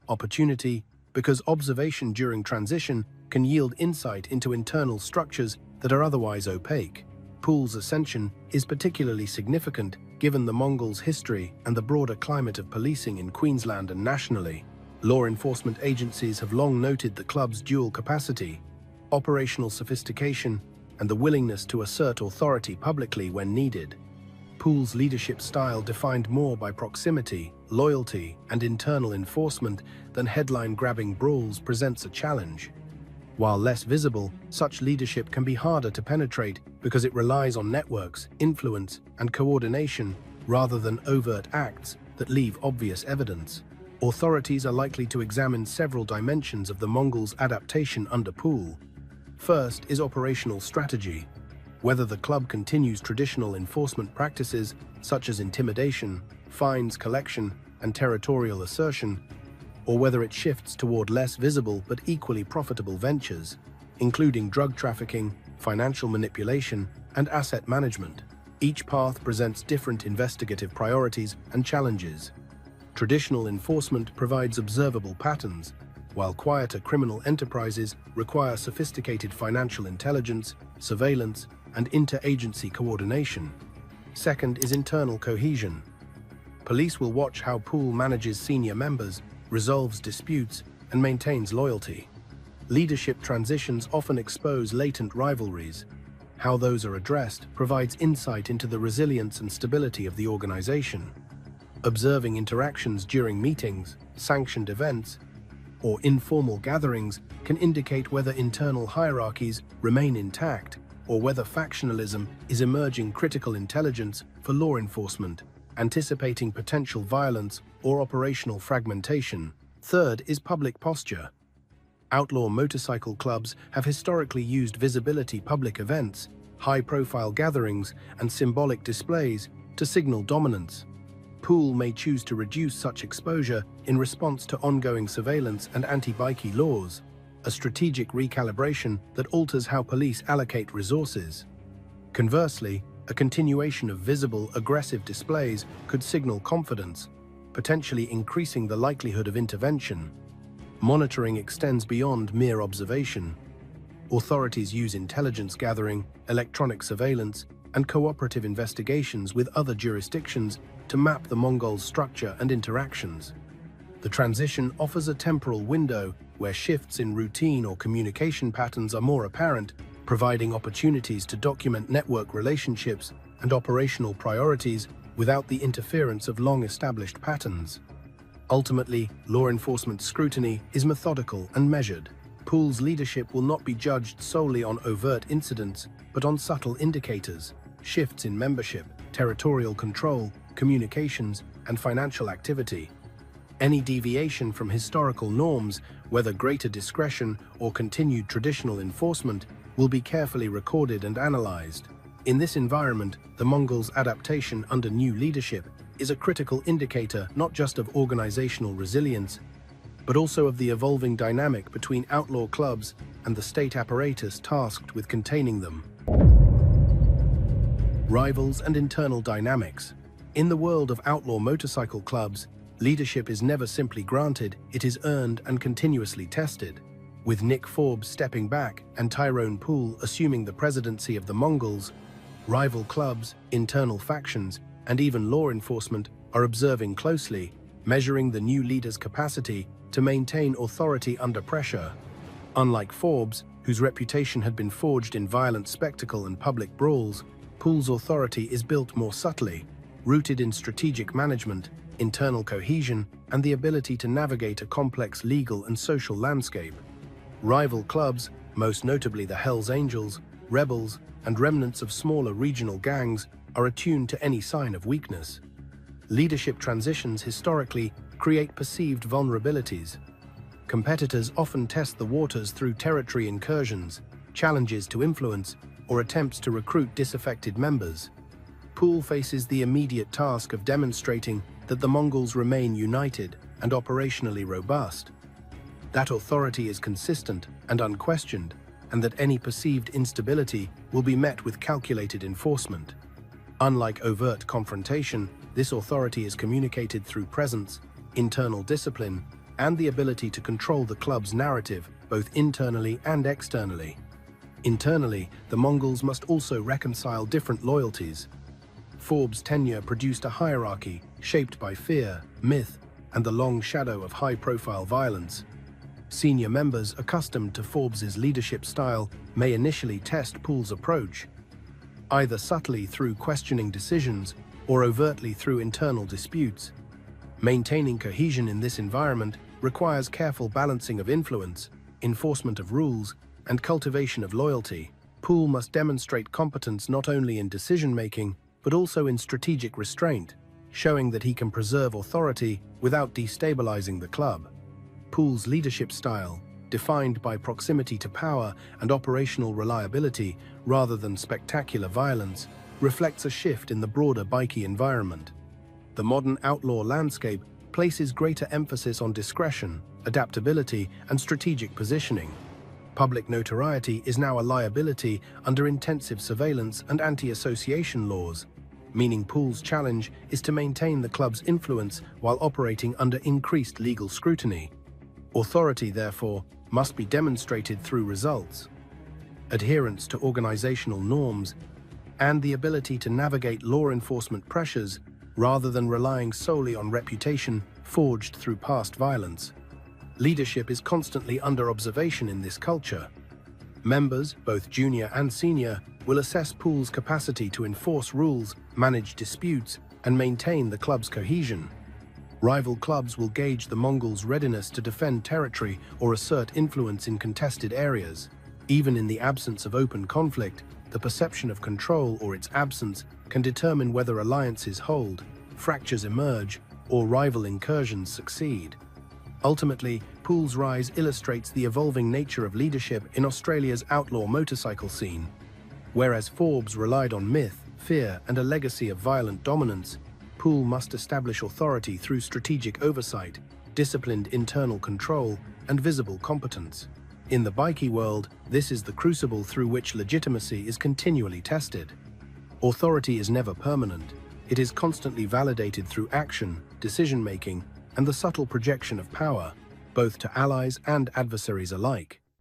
Opportunity, because observation during transition can yield insight into internal structures that are otherwise opaque. P's ascension is particularly significant given the Mongols' history and the broader climate of policing in Queensland and nationally. Law enforcement agencies have long noted the club's dual capacity, operational sophistication, and the willingness to assert authority publicly when needed. P's leadership style, defined more by proximity, loyalty, and internal enforcement than headline-grabbing brawls, presents a challenge. While less visible, such leadership can be harder to penetrate because it relies on networks, influence, and coordination rather than overt acts that leave obvious evidence. Authorities are likely to examine several dimensions of the Mongols' adaptation under P. First is operational strategy. Whether the club continues traditional enforcement practices such as intimidation, fines collection, and territorial assertion, or whether it shifts toward less visible but equally profitable ventures, including drug trafficking, financial manipulation, and asset management. Each path presents different investigative priorities and challenges. Traditional enforcement provides observable patterns, while quieter criminal enterprises require sophisticated financial intelligence, surveillance, and interagency coordination. Second is internal cohesion. Police will watch how P manages senior members, resolves disputes, and maintains loyalty. Leadership transitions often expose latent rivalries. How those are addressed provides insight into the resilience and stability of the organization. Observing interactions during meetings, sanctioned events, or informal gatherings can indicate whether internal hierarchies remain intact or whether factionalism is emerging. Critical intelligence for law enforcement, anticipating potential violence or operational fragmentation. Third is public posture. Outlaw motorcycle clubs have historically used visibility, public events, high-profile gatherings, and symbolic displays to signal dominance. P may choose to reduce such exposure in response to ongoing surveillance and anti-bikey laws, a strategic recalibration that alters how police allocate resources. Conversely, a continuation of visible, aggressive displays could signal confidence, potentially increasing the likelihood of intervention. Monitoring extends beyond mere observation. Authorities use intelligence gathering, electronic surveillance, and cooperative investigations with other jurisdictions to map the Mongols' structure and interactions. The transition offers a temporal window where shifts in routine or communication patterns are more apparent, providing opportunities to document network relationships and operational priorities without the interference of long-established patterns. Ultimately, law enforcement scrutiny is methodical and measured. P's leadership will not be judged solely on overt incidents, but on subtle indicators, shifts in membership, territorial control, communications, and financial activity. Any deviation from historical norms, whether greater discretion or continued traditional enforcement, will be carefully recorded and analyzed. In this environment, the Mongols' adaptation under new leadership is a critical indicator not just of organizational resilience, but also of the evolving dynamic between outlaw clubs and the state apparatus tasked with containing them. Rivals and internal dynamics. In the world of outlaw motorcycle clubs, leadership is never simply granted, it is earned and continuously tested. With Nick Forbes stepping back and Tyrone P assuming the presidency of the Mongols, rival clubs, internal factions, and even law enforcement are observing closely, measuring the new leader's capacity to maintain authority under pressure. Unlike Forbes, whose reputation had been forged in violent spectacle and public brawls, P's authority is built more subtly, rooted in strategic management, internal cohesion, and the ability to navigate a complex legal and social landscape. Rival clubs, most notably the Hells Angels, Rebels, and remnants of smaller regional gangs, are attuned to any sign of weakness. Leadership transitions historically create perceived vulnerabilities. Competitors often test the waters through territory incursions, challenges to influence, or attempts to recruit disaffected members. Pool faces the immediate task of demonstrating that the Mongols remain united and operationally robust, that authority is consistent and unquestioned, and that any perceived instability will be met with calculated enforcement. Unlike overt confrontation, this authority is communicated through presence, internal discipline, and the ability to control the club's narrative, both internally and externally. Internally, the Mongols must also reconcile different loyalties. Forbes' tenure produced a hierarchy shaped by fear, myth, and the long shadow of high-profile violence. Senior members accustomed to Forbes' leadership style may initially test Pool's approach, either subtly through questioning decisions or overtly through internal disputes. Maintaining cohesion in this environment requires careful balancing of influence, enforcement of rules, and cultivation of loyalty. Pool must demonstrate competence not only in decision-making, but also in strategic restraint, showing that he can preserve authority without destabilizing the club. Pool's leadership style, defined by proximity to power and operational reliability rather than spectacular violence, reflects a shift in the broader bikey environment. The modern outlaw landscape places greater emphasis on discretion, adaptability, and strategic positioning. Public notoriety is now a liability under intensive surveillance and anti-association laws, meaning Pool's challenge is to maintain the club's influence while operating under increased legal scrutiny. Authority, therefore, must be demonstrated through results, adherence to organizational norms, and the ability to navigate law enforcement pressures rather than relying solely on reputation forged through past violence. Leadership is constantly under observation in this culture. Members, both junior and senior, will assess Pool's capacity to enforce rules, manage disputes, and maintain the club's cohesion. Rival clubs will gauge the Mongols' readiness to defend territory or assert influence in contested areas. Even in the absence of open conflict, the perception of control or its absence can determine whether alliances hold, fractures emerge, or rival incursions succeed. Ultimately, Pool's rise illustrates the evolving nature of leadership in Australia's outlaw motorcycle scene. Whereas Forbes relied on myth, fear, and a legacy of violent dominance, Pool must establish authority through strategic oversight, disciplined internal control, and visible competence. In the bikey world, this is the crucible through which legitimacy is continually tested. Authority is never permanent. It is constantly validated through action, decision-making, and the subtle projection of power, both to allies and adversaries alike.